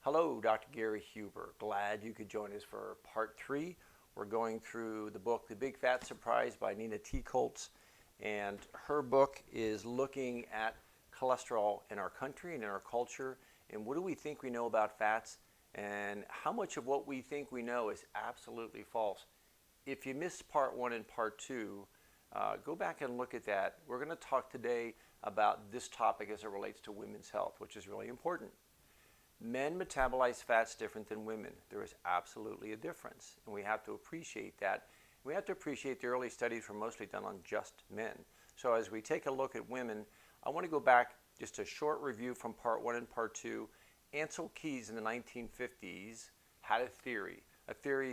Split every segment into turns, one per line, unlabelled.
Hello, Dr. Gary Huber. Glad you could join us for part 3. We're going through the book, The Big Fat Surprise by Nina T. Coates. And her book is looking at cholesterol in our country and in our culture. And what do we think we know about fats? And how much of what we think we know is absolutely false? If you missed part 1 and part 2, go back and look at that. We're going to talk today about this topic as it relates to women's health, which is really important. Men metabolize fats different than women. There is absolutely a difference, and we have to appreciate that. We have to appreciate the early studies were mostly done on just men. So as we take a look at women, I want to go back just a short review from part 1 and part 2. Ancel Keys in the 1950s had a theory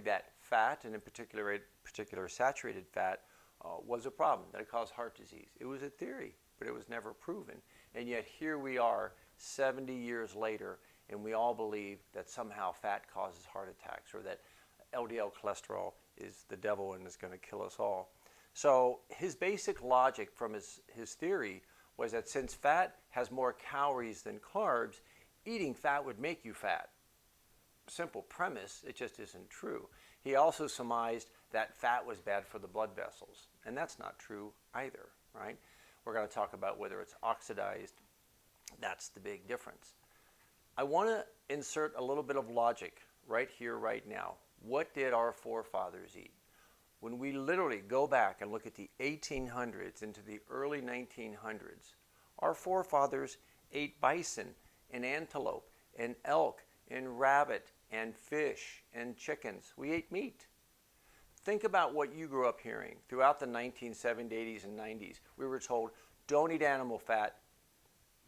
that fat, and in particular saturated fat, was a problem, that it caused heart disease. It was a theory, but it was never proven. And yet here we are 70 years later, and we all believe that somehow fat causes heart attacks, or that LDL cholesterol is the devil and is going to kill us all. So his basic logic from his theory was that since fat has more calories than carbs, eating fat would make you fat. Simple premise, it just isn't true. He also surmised that fat was bad for the blood vessels, and that's not true either, right? We're going to talk about whether it's oxidized. That's the big difference. I want to insert a little bit of logic right here, right now. What did our forefathers eat? When we literally go back and look at the 1800s into the early 1900s, our forefathers ate bison and antelope and elk and rabbit and fish and chickens. We ate meat. Think about what you grew up hearing throughout the 1970s, 80s, and 90s. We were told, don't eat animal fat,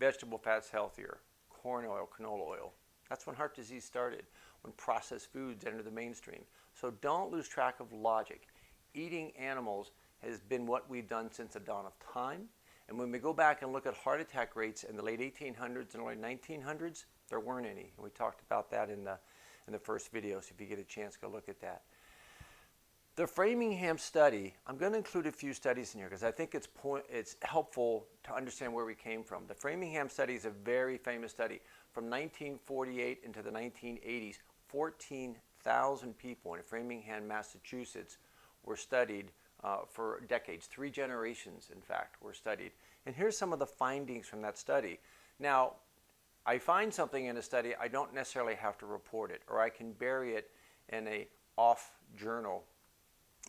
vegetable fat's healthier. Corn oil, canola oil. That's when heart disease started, when processed foods entered the mainstream. So don't lose track of logic. Eating animals has been what we've done since the dawn of time. And when we go back and look at heart attack rates in the late 1800s and early 1900s, there weren't any. And we talked about that in the first video, so if you get a chance, go look at that. The Framingham Study, I'm going to include a few studies in here because I think it's helpful to understand where we came from. The Framingham Study is a very famous study. From 1948 into the 1980s, 14,000 people in Framingham, Massachusetts were studied for decades. 3 generations, in fact, were studied. And here's some of the findings from that study. Now, I find something in a study, I don't necessarily have to report it, or I can bury it in a off journal.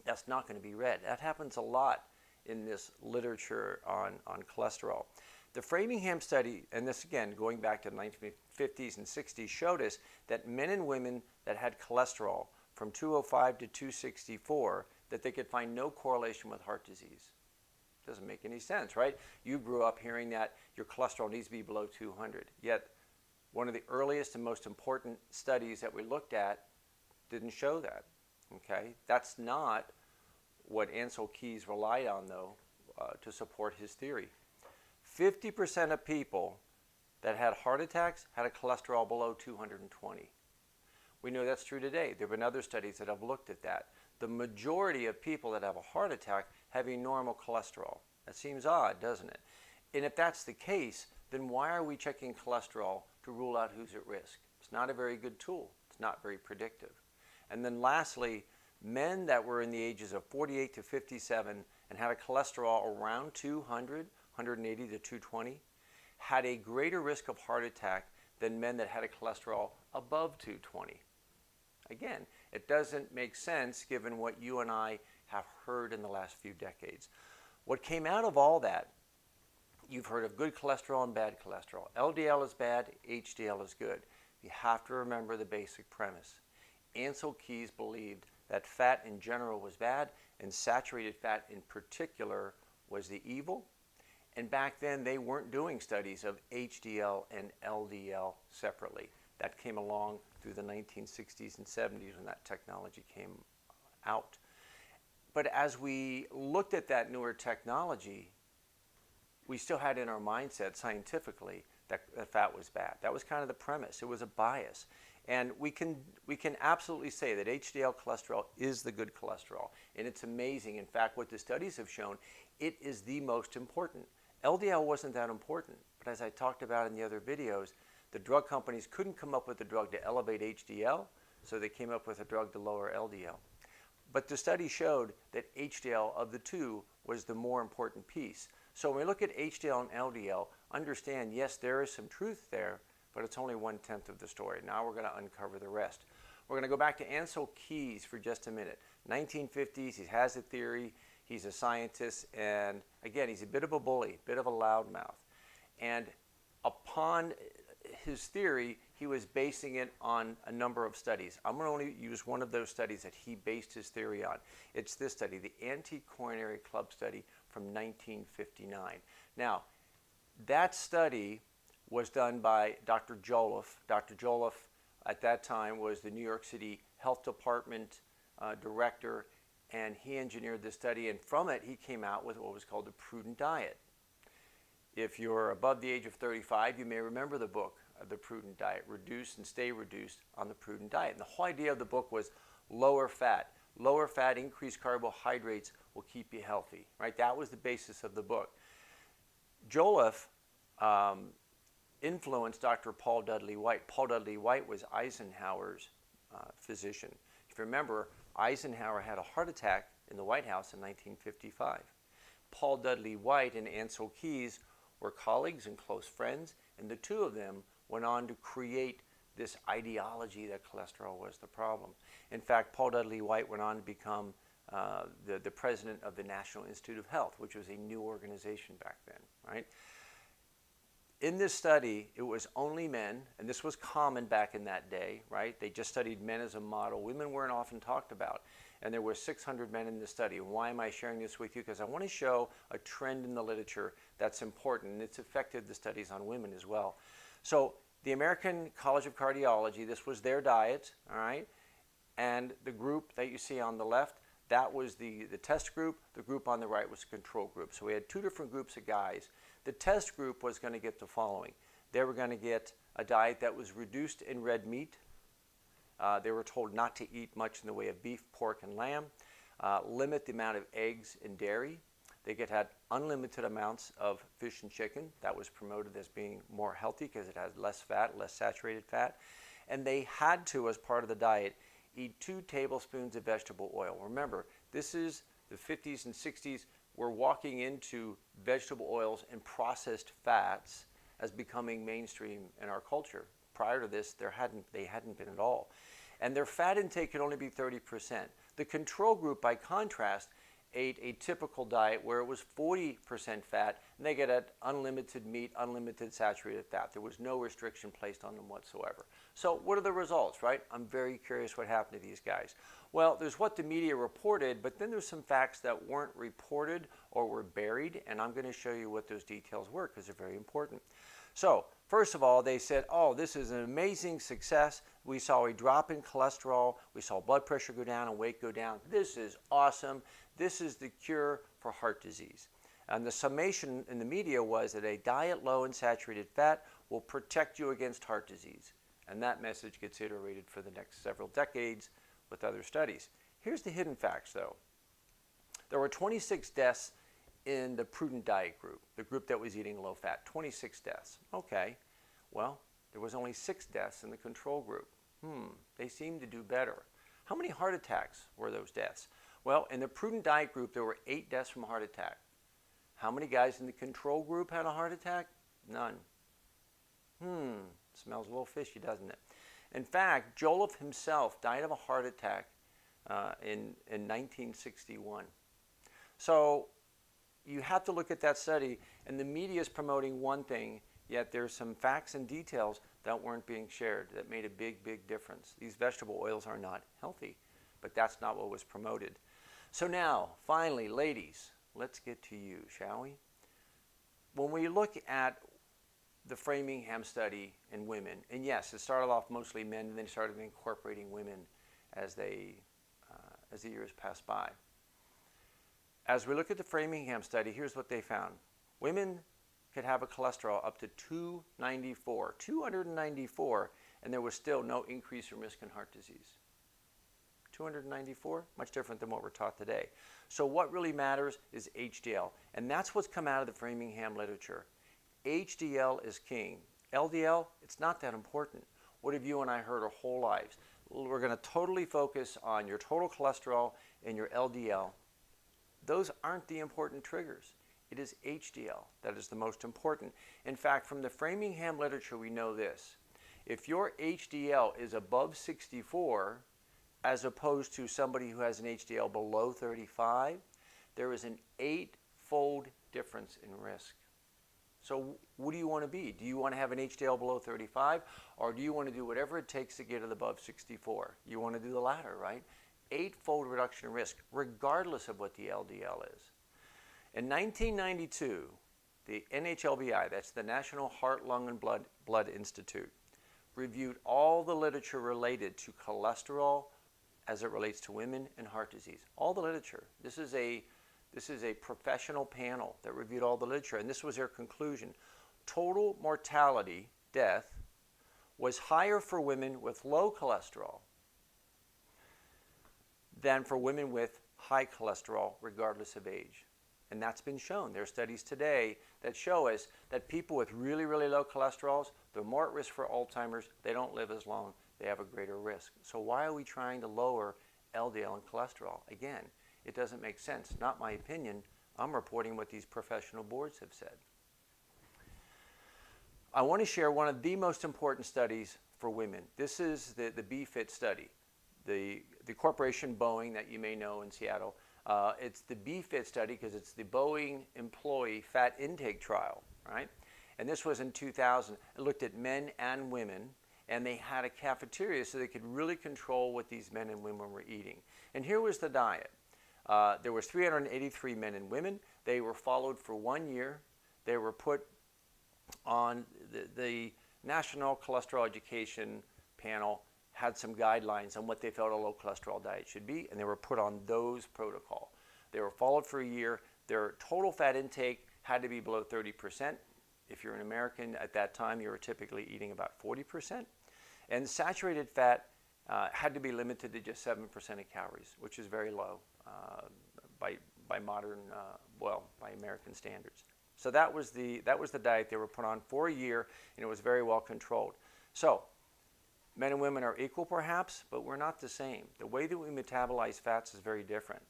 That's not going to be read. That happens a lot in this literature on cholesterol. The Framingham Study, and this again going back to the 1950s and 60s, showed us that men and women that had cholesterol from 205 to 264, that they could find no correlation with heart disease. Doesn't make any sense, right? You grew up hearing that your cholesterol needs to be below 200. Yet one of the earliest and most important studies that we looked at didn't show that. Okay, that's not what Ancel Keys relied on, though, to support his theory. 50% of people that had heart attacks had a cholesterol below 220. We know that's true today. There have been other studies that have looked at that. The majority of people that have a heart attack have a normal cholesterol. That seems odd, doesn't it? And if that's the case, then why are we checking cholesterol to rule out who's at risk? It's not a very good tool. It's not very predictive. And then lastly, men that were in the ages of 48 to 57 and had a cholesterol around 200, 180 to 220, had a greater risk of heart attack than men that had a cholesterol above 220. Again, it doesn't make sense given what you and I have heard in the last few decades. What came out of all that, you've heard of good cholesterol and bad cholesterol. LDL is bad, HDL is good. You have to remember the basic premise. Ancel Keys believed that fat in general was bad and saturated fat in particular was the evil. And back then they weren't doing studies of HDL and LDL separately. That came along through the 1960s and 70s when that technology came out. But as we looked at that newer technology, we still had in our mindset scientifically that fat was bad. That was kind of the premise. It was a bias. And we can absolutely say that HDL cholesterol is the good cholesterol. And it's amazing. In fact, what the studies have shown, it is the most important. LDL wasn't that important. But as I talked about in the other videos, The drug companies couldn't come up with a drug to elevate HDL, so they came up with a drug to lower LDL. But the study showed that HDL of the two was the more important piece. So when we look at HDL and LDL, understand, yes, there is some truth there, but it's only 1/10 of the story. Now we're going to uncover the rest. We're going to go back to Ancel Keys for just a minute. 1950s, he has a theory, he's a scientist, and again, he's a bit of a bully, bit of a loudmouth. And upon his theory, he was basing it on a number of studies. I'm going to only use one of those studies that he based his theory on. It's this study, the Anti-Coronary Club study from 1959. Now, that study was done by Dr. Jolliffe. Dr. Jolliffe at that time was the New York City Health Department director, and he engineered this study, and from it he came out with what was called the prudent diet. If you're above the age of 35, you may remember the book, The Prudent Diet, Reduce and Stay Reduced on the Prudent Diet. And the whole idea of the book was lower fat. Lower fat, increased carbohydrates will keep you healthy, right? That was the basis of the book. Jolliffe influenced Dr. Paul Dudley White. Paul Dudley White was Eisenhower's physician. If you remember, Eisenhower had a heart attack in the White House in 1955. Paul Dudley White and Ancel Keys were colleagues and close friends, and the two of them went on to create this ideology that cholesterol was the problem. In fact, Paul Dudley White went on to become the president of the National Institute of Health, which was a new organization back then, right? In this study, it was only men, and this was common back in that day, right? They just studied men as a model. Women weren't often talked about. And there were 600 men in the study. Why am I sharing this with you? Because I want to show a trend in the literature that's important, and it's affected the studies on women as well. So the American College of Cardiology, this was their diet, all right? And the group that you see on the left, that was the test group. The group on the right was the control group. So we had two different groups of guys. The test group was going to get the following. They were going to get a diet that was reduced in red meat. They were told not to eat much in the way of beef, pork, and lamb. Limit the amount of eggs and dairy. They had unlimited amounts of fish and chicken. That was promoted as being more healthy because it has less fat, less saturated fat. And they had to, as part of the diet, eat 2 tablespoons of vegetable oil. Remember, this is the 50s and 60s. We're walking into vegetable oils and processed fats as becoming mainstream in our culture. Prior to this, they hadn't been at all. And their fat intake could only be 30%. The control group, by contrast, ate a typical diet where it was 40% fat, and they get unlimited meat, unlimited saturated fat. There was no restriction placed on them whatsoever. So what are the results, right? I'm very curious what happened to these guys. Well, there's what the media reported, but then there's some facts that weren't reported or were buried, and I'm going to show you what those details were because they're very important. So, first of all, they said, oh, this is an amazing success. We saw a drop in cholesterol. We saw blood pressure go down and weight go down. This is awesome. This is the cure for heart disease. And the summation in the media was that a diet low in saturated fat will protect you against heart disease. And that message gets iterated for the next several decades with other studies. Here's the hidden facts, though. There were 26 deaths in the prudent diet group, the group that was eating low fat, 26 deaths. Okay, well, there was only 6 deaths in the control group. They seemed to do better. How many heart attacks were those deaths? Well, in the prudent diet group, there were 8 deaths from a heart attack. How many guys in the control group had a heart attack? None. Smells a little fishy, doesn't it? In fact, Jolliffe himself died of a heart attack in 1961. So you have to look at that study, and the media is promoting one thing, yet there's some facts and details that weren't being shared that made a big, big difference. These vegetable oils are not healthy, but that's not what was promoted. So now, finally, ladies, let's get to you, shall we? When we look at the Framingham Study in women, and yes, it started off mostly men, and then started incorporating women as the years passed by. As we look at the Framingham Study, here's what they found. Women could have a cholesterol up to 294, and there was still no increase in risk in heart disease. 294, much different than what we're taught today. So what really matters is HDL, and that's what's come out of the Framingham literature. HDL is king. LDL, it's not that important. What have you and I heard our whole lives? We're going to totally focus on your total cholesterol and your LDL. Those aren't the important triggers. It is HDL that is the most important. In fact, from the Framingham literature, we know this. If your HDL is above 64, as opposed to somebody who has an HDL below 35, there is an 8-fold difference in risk. So what do you want to be? Do you want to have an HDL below 35, or do you want to do whatever it takes to get it above 64? You want to do the latter, right? 8-fold reduction in risk, regardless of what the LDL is. In 1992, the NHLBI, that's the National Heart, Lung, and Blood Institute, reviewed all the literature related to cholesterol as it relates to women and heart disease. All the literature. This is a professional panel that reviewed all the literature, and this was their conclusion. Total mortality, death, was higher for women with low cholesterol than for women with high cholesterol, regardless of age. And that's been shown. There are studies today that show us that people with really, really low cholesterols, they're more at risk for Alzheimer's, they don't live as long, they have a greater risk. So why are we trying to lower LDL and cholesterol? Again, it doesn't make sense. Not my opinion. I'm reporting what these professional boards have said. I want to share one of the most important studies for women. This is the BFIT study. The corporation Boeing that you may know in Seattle, it's the BFIT study because it's the Boeing employee fat intake trial, right? And this was in 2000. It looked at men and women, and they had a cafeteria so they could really control what these men and women were eating. And here was the diet. There was 383 men and women. They were followed for 1 year. They were put on the National Cholesterol Education panel had some guidelines on what they felt a low cholesterol diet should be, and they were put on those protocol. They were followed for a year. Their total fat intake had to be below 30%. If you're an American at that time, you were typically eating about 40%. And saturated fat had to be limited to just 7% of calories, which is very low by modern, by American standards. So that was the diet they were put on for a year, and it was very well controlled. So men and women are equal perhaps, but we're not the same. The way that we metabolize fats is very different.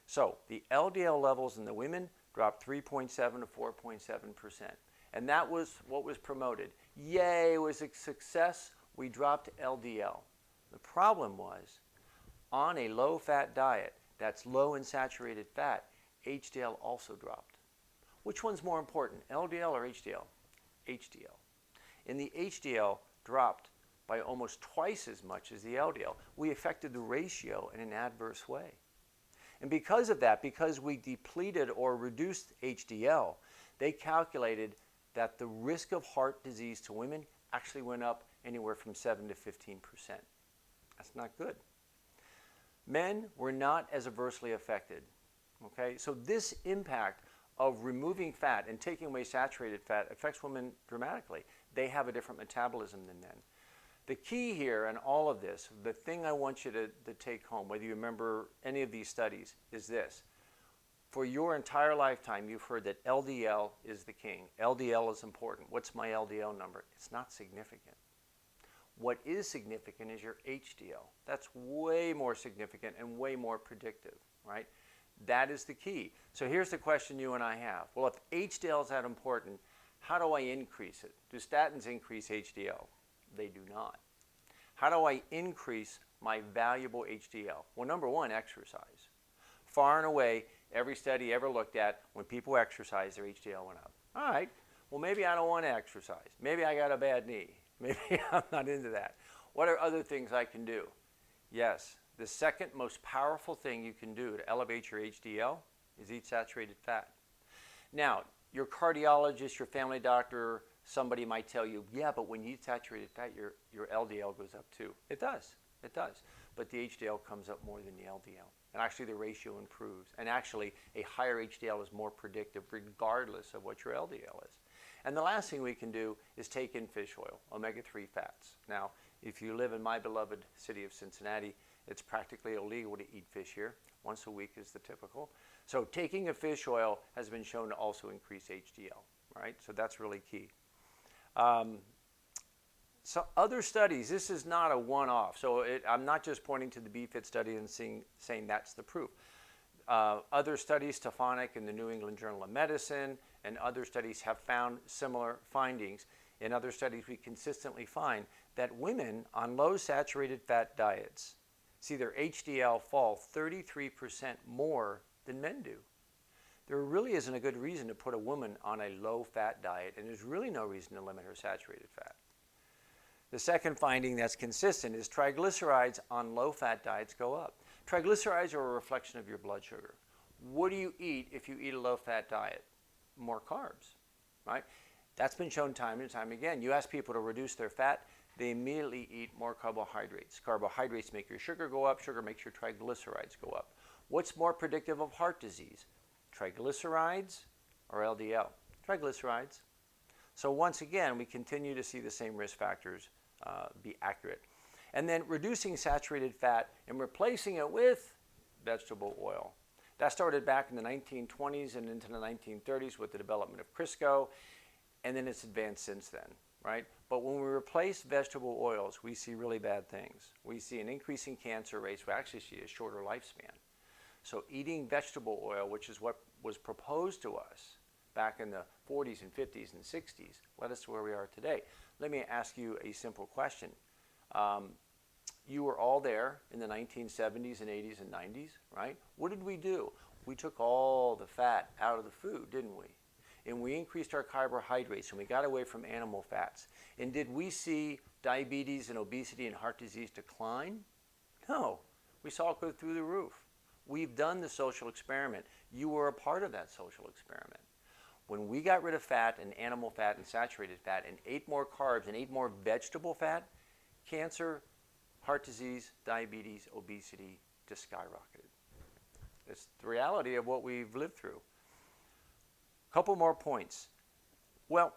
So the LDL levels in the women dropped 3.7 to 4.7%. And that was what was promoted. Yay, it was a success. We dropped LDL. The problem was, on a low-fat diet that's low in saturated fat, HDL also dropped. Which one's more important, LDL or HDL? HDL. And the HDL dropped by almost twice as much as the LDL. We affected the ratio in an adverse way. And because of that, because we depleted or reduced HDL, they calculated that the risk of heart disease to women actually went up anywhere from 7 to 15%. That's not good. Men were not as adversely affected. Okay, so this impact of removing fat and taking away saturated fat affects women dramatically. They have a different metabolism than men. The key here in all of this, the thing I want you to take home, whether you remember any of these studies, is this. For your entire lifetime, you've heard that LDL is the king. LDL is important. What's my LDL number? It's not significant. What is significant is your HDL. That's way more significant and way more predictive, right? That is the key. So here's the question you and I have. Well, if HDL is that important, how do I increase it? Do statins increase HDL? They do not. How do I increase my valuable HDL? Well, number one, exercise. Far and away, every study ever looked at, when people exercise, their HDL went up. All right, well, maybe I don't want to exercise. Maybe I got a bad knee. Maybe I'm not into that. What are other things I can do? Yes, the second most powerful thing you can do to elevate your HDL is eat saturated fat. Now, your cardiologist, your family doctor, somebody might tell you, yeah, but when you eat saturated fat, your LDL goes up too. It does. It does. But the HDL comes up more than the LDL. And actually the ratio improves. And actually a higher HDL is more predictive regardless of what your LDL is. And the last thing we can do is take in fish oil, omega-3 fats. Now, if you live in my beloved city of Cincinnati, it's practically illegal to eat fish here. Once a week is the typical. So taking a fish oil has been shown to also increase HDL, right? So that's really key. So other studies, this is not a one-off. So I'm not just pointing to the BFIT study and saying that's the proof. Other studies, Stefanik in the New England Journal of Medicine, and other studies have found similar findings. In other studies, we consistently find that women on low saturated fat diets see their HDL fall 33% more than men do. There really isn't a good reason to put a woman on a low-fat diet, and there's really no reason to limit her saturated fat. The second finding that's consistent is triglycerides on low-fat diets go up. Triglycerides are a reflection of your blood sugar. What do you eat if you eat a low-fat diet? More carbs, right? That's been shown time and time again. You ask people to reduce their fat, they immediately eat more carbohydrates. Carbohydrates make your sugar go up, sugar makes your triglycerides go up. What's more predictive of heart disease? Triglycerides or LDL? Triglycerides. So once again, we continue to see the same risk factors be accurate. And then reducing saturated fat and replacing it with vegetable oil. That started back in the 1920s and into the 1930s with the development of Crisco, and then it's advanced since then, right? But when we replace vegetable oils, we see really bad things. We see an increase in cancer rates. We actually see a shorter lifespan. So eating vegetable oil, which is what was proposed to us back in the 40s and 50s and 60s, led us to where we are today. Let me ask you a simple question. You were all there in the 1970s and 80s and 90s, right? What did we do? We took all the fat out of the food, didn't we? And we increased our carbohydrates and we got away from animal fats. And did we see diabetes and obesity and heart disease decline? No. We saw it go through the roof. We've done the social experiment. You were a part of that social experiment. When we got rid of fat and animal fat and saturated fat and ate more carbs and ate more vegetable fat, cancer, heart disease, diabetes, obesity just skyrocketed. It's the reality of what we've lived through. A couple more points. Well,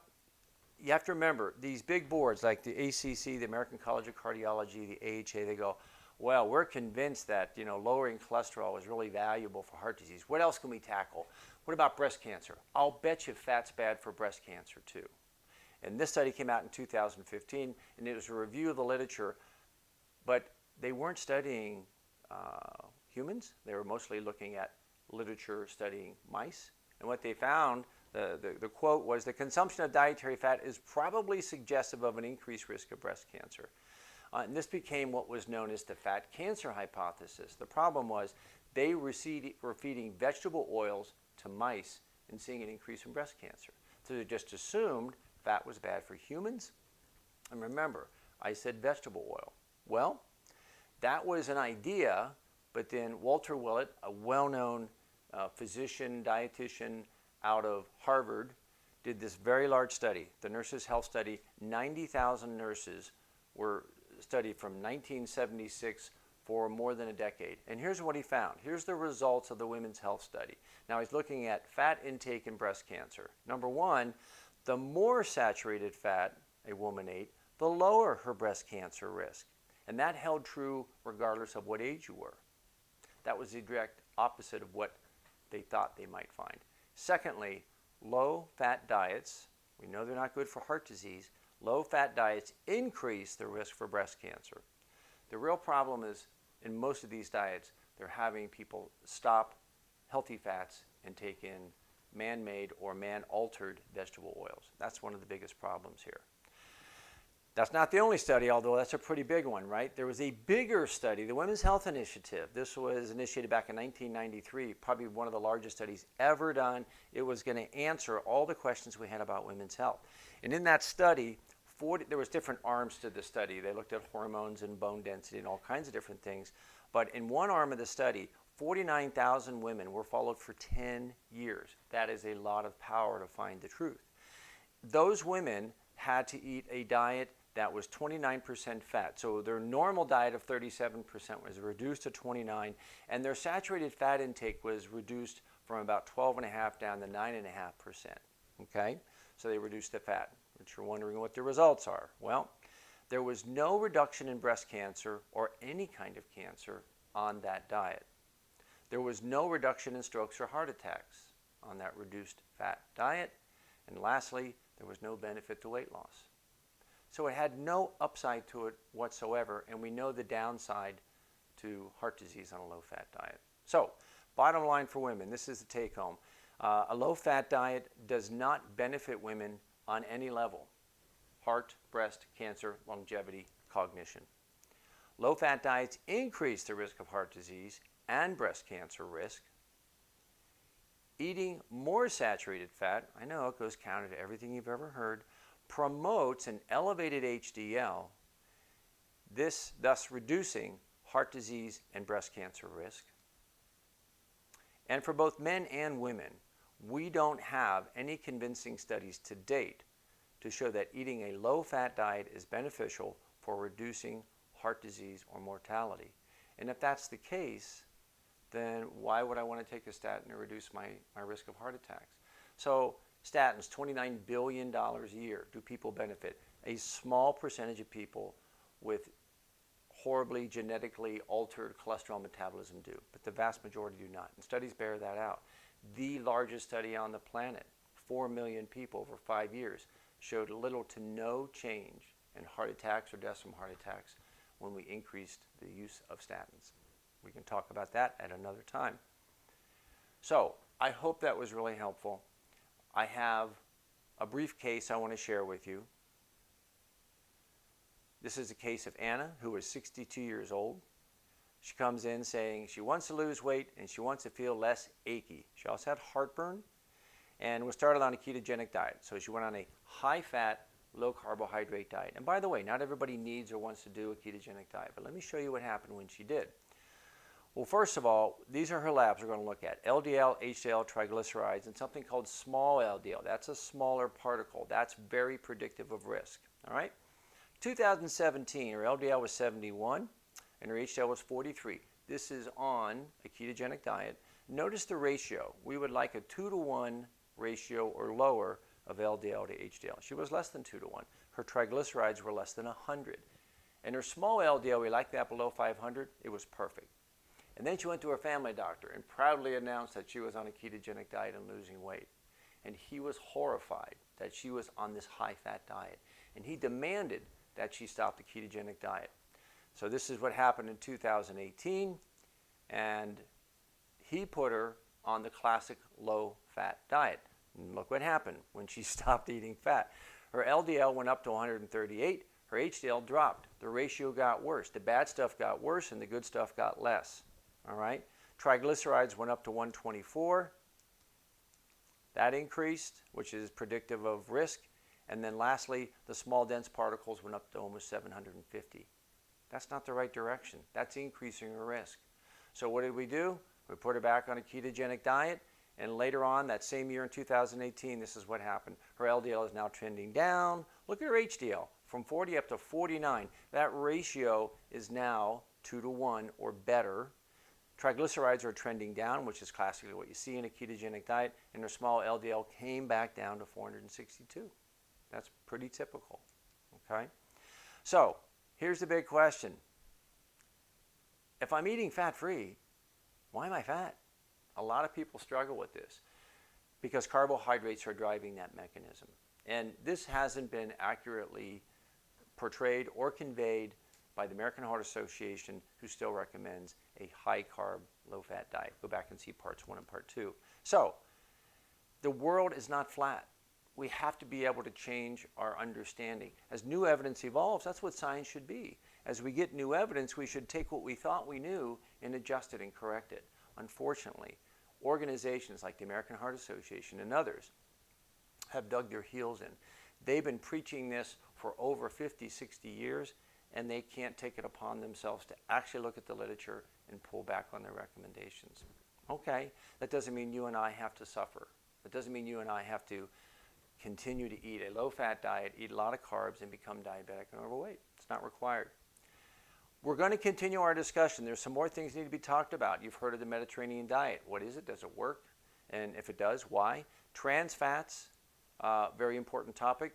you have to remember, these big boards like the ACC, the American College of Cardiology, the AHA, they go, well, we're convinced that lowering cholesterol is really valuable for heart disease. What else can we tackle? What about breast cancer? I'll bet you fat's bad for breast cancer too. And this study came out in 2015, and it was a review of the literature, but they weren't studying humans. They were mostly looking at literature studying mice. And what they found, the quote was, the consumption of dietary fat is probably suggestive of an increased risk of breast cancer. And this became what was known as the fat cancer hypothesis. The problem was they were feeding vegetable oils to mice and seeing an increase in breast cancer. So they just assumed fat was bad for humans. And remember, I said vegetable oil. Well, that was an idea, but then Walter Willett, a well-known physician, dietitian out of Harvard, did this very large study, the Nurses' Health Study. 90,000 nurses were studied from 1976 for more than a decade. And here's what he found. Here's the results of the Women's Health Study. Now he's looking at fat intake in breast cancer. Number one, the more saturated fat a woman ate, the lower her breast cancer risk. And that held true regardless of what age you were. That was the direct opposite of what they thought they might find. Secondly, low-fat diets, we know they're not good for heart disease, low-fat diets increase the risk for breast cancer. The real problem is, in most of these diets, they're having people stop healthy fats and take in man-made or man-altered vegetable oils. That's one of the biggest problems here. That's not the only study, although that's a pretty big one, right? There was a bigger study, the Women's Health Initiative. This was initiated back in 1993, probably one of the largest studies ever done. It was going to answer all the questions we had about women's health. And in that study, there was different arms to the study. They looked at hormones and bone density and all kinds of different things. But in one arm of the study, 49,000 women were followed for 10 years. That is a lot of power to find the truth. Those women had to eat a diet that was 29% fat. So their normal diet of 37% was reduced to 29%, and their saturated fat intake was reduced from about 12.5% down to 9.5%. Okay? So they reduced the fat, but you're wondering what the results are. Well, there was no reduction in breast cancer or any kind of cancer on that diet. There was no reduction in strokes or heart attacks on that reduced fat diet. And lastly, there was no benefit to weight loss. So it had no upside to it whatsoever, and we know the downside to heart disease on a low-fat diet. So, bottom line for women, this is the take-home. A low-fat diet does not benefit women on any level: heart, breast, cancer, longevity, cognition. Low-fat diets increase the risk of heart disease and breast cancer risk. Eating more saturated fat, I know it goes counter to everything you've ever heard, promotes an elevated HDL, this thus reducing heart disease and breast cancer risk. And for both men and women, we don't have any convincing studies to date to show that eating a low-fat diet is beneficial for reducing heart disease or mortality. And if that's the case, then why would I want to take a statin to reduce my risk of heart attacks? So statins, $29 billion a year. Do people benefit? A small percentage of people with horribly genetically altered cholesterol metabolism do, but the vast majority do not. And studies bear that out. The largest study on the planet, 4 million people over 5 years, showed little to no change in heart attacks or deaths from heart attacks when we increased the use of statins. We can talk about that at another time. So I hope that was really helpful. I have a brief case I want to share with you. This is a case of Anna, who is 62 years old. She comes in saying she wants to lose weight and she wants to feel less achy. She also had heartburn and was started on a ketogenic diet. So she went on a high-fat, low-carbohydrate diet. And by the way, not everybody needs or wants to do a ketogenic diet, but let me show you what happened when she did. Well, first of all, these are her labs we're going to look at: LDL, HDL, triglycerides, and something called small LDL. That's a smaller particle. That's very predictive of risk. All right? 2017, her LDL was 71 and her HDL was 43. This is on a ketogenic diet. Notice the ratio. We would like a 2-to-1 ratio or lower of LDL to HDL. She was less than 2-to-1. Her triglycerides were less than 100. And her small LDL, we like that below 500. It was perfect. And then she went to her family doctor and proudly announced that she was on a ketogenic diet and losing weight. And he was horrified that she was on this high-fat diet. And he demanded that she stop the ketogenic diet. So this is what happened in 2018. And he put her on the classic low-fat diet. And look what happened when she stopped eating fat. Her LDL went up to 138. Her HDL dropped. The ratio got worse. The bad stuff got worse and the good stuff got less. All right. Triglycerides went up to 124. That increased, which is predictive of risk. And then lastly, the small dense particles went up to almost 750. That's not the right direction. That's increasing her risk. So what did we do? We put her back on a ketogenic diet. And later on, that same year in 2018, this is what happened. Her LDL is now trending down. Look at her HDL, from 40 up to 49. That ratio is now 2-to-1 or better. Triglycerides are trending down, which is classically what you see in a ketogenic diet, and her small LDL came back down to 462. That's pretty typical, okay? So here's the big question. If I'm eating fat-free, why am I fat? A lot of people struggle with this because carbohydrates are driving that mechanism. And this hasn't been accurately portrayed or conveyed by the American Heart Association, who still recommends a high-carb, low-fat diet. Go back and see parts 1 and part 2. So the world is not flat. We have to be able to change our understanding. As new evidence evolves, that's what science should be. As we get new evidence, we should take what we thought we knew and adjust it and correct it. Unfortunately, organizations like the American Heart Association and others have dug their heels in. They've been preaching this for over 50, 60 years, and they can't take it upon themselves to actually look at the literature and pull back on their recommendations. Okay, that doesn't mean you and I have to suffer. That doesn't mean you and I have to continue to eat a low-fat diet, eat a lot of carbs, and become diabetic and overweight. It's not required. We're going to continue our discussion. There's some more things that need to be talked about. You've heard of the Mediterranean diet. What is it? Does it work? And if it does, why? Trans fats, very important topic.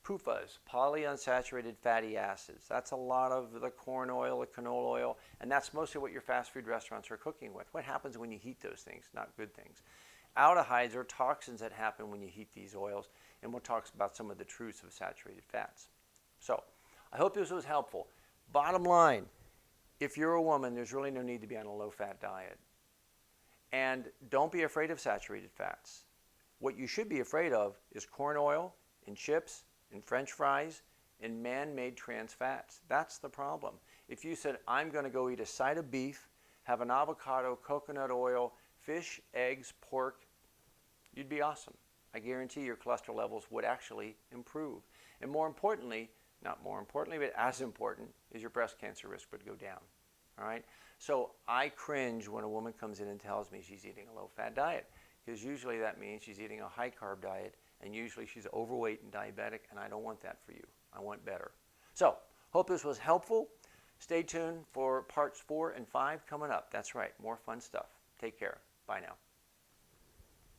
PUFAs, polyunsaturated fatty acids. That's a lot of the corn oil, the canola oil, and that's mostly what your fast food restaurants are cooking with. What happens when you heat those things? Not good things. Aldehydes are toxins that happen when you heat these oils, and we'll talk about some of the truths of saturated fats. So I hope this was helpful. Bottom line, if you're a woman, there's really no need to be on a low-fat diet. And don't be afraid of saturated fats. What you should be afraid of is corn oil and chips and French fries and man-made trans fats. That's the problem. If you said, I'm going to go eat a side of beef, have an avocado, coconut oil, fish, eggs, pork, you'd be awesome. I guarantee your cholesterol levels would actually improve. And more importantly, not more importantly, but as important, is your breast cancer risk would go down. All right? So I cringe when a woman comes in and tells me she's eating a low-fat diet, because usually that means she's eating a high-carb diet, and usually she's overweight and diabetic, and I don't want that for you. I want better. So, hope this was helpful. Stay tuned for parts 4 and 5 coming up. That's right, more fun stuff. Take care. Bye now.